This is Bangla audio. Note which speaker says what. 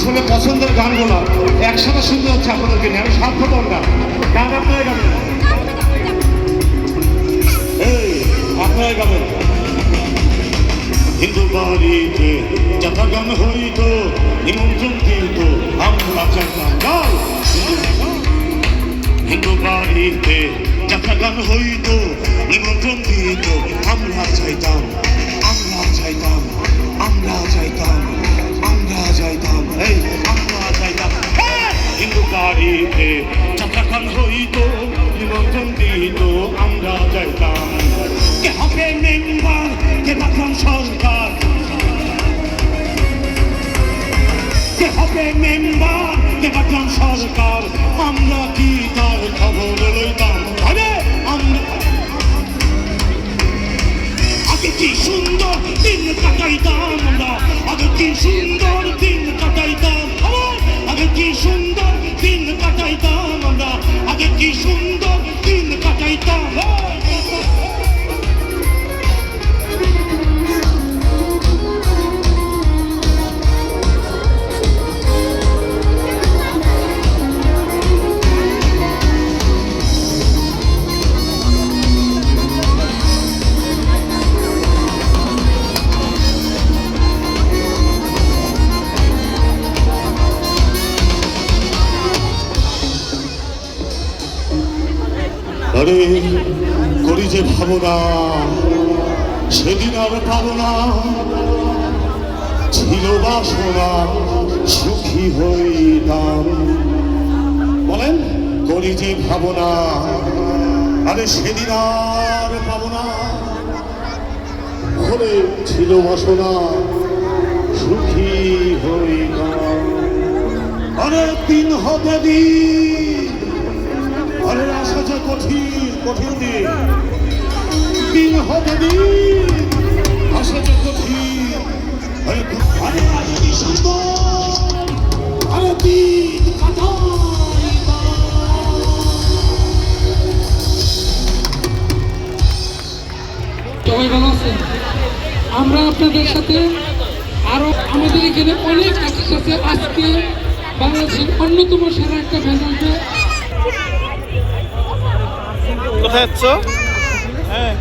Speaker 1: আসলে পছন্দের গানগুলো একসাথে শুনতে হচ্ছে আপনাদেরকে নিয়ে। আমি স্বার্থপর না, গান আপনারাই গাবেন, এই আপনারাই গাবেন। হিন্দু বাড়িতে যাত্রা গান হইত, নিমন্ত্রণ দিত আমরা চাইতাম। গাও হিন্দু বাড়িতে যাত্রা গান হইত, নিমন্ত্রণ দিত আমরা চাইতাম, আমরা চাইতাম, আমরা চাইতাম, আমরা চাইতাম, এই আমরা চাইতাম। হিন্দু বাড়িতে যাত্রা গান হইত, নিমন্ত্রণ দিত আমরা চাইতাম। কে হবে মেম্বার, কে বাঁচান সরকার, কে হবে মেম্বার, কে বাঁচান সরকার, আমরা কি তার খবর লইতাম? আরে আমরা আগে কি সুন্দর দিন কাটাইতাম, আমরা আগে কি সুন্দর দিন কাটাইতাম, আগে কি সুন্দর দিন কাটাইতাম, আমরা আগে কি সুন্দর দিন কাটাইতাম। আরে করি যে ভাবনা সেদিন আর পাবো না, ছিল বাসনা সুখী হইতাম। বলেন করি যে ভাবনা, আরে সেদিন আর পাবো না, হলে ছিল বাসনা সুখী হইতাম। আরে দিন হবে দিন, আরে আসা যে কঠিন কঠিন দিন, দিন হবে দিন আসা যে কঠিন। আরে আরে কি সুন্দর, আরে দিন
Speaker 2: সবাই ভালো আছেন? আমরা আপনাদের সাথে আরো আমাদের এখানে অনেক আর্টিস্ট আছে। আজকে বাংলাদেশের অন্যতম সেরা একটা ব্যান্ড আসবে।
Speaker 3: কোথায় যাচ্ছ? হ্যাঁ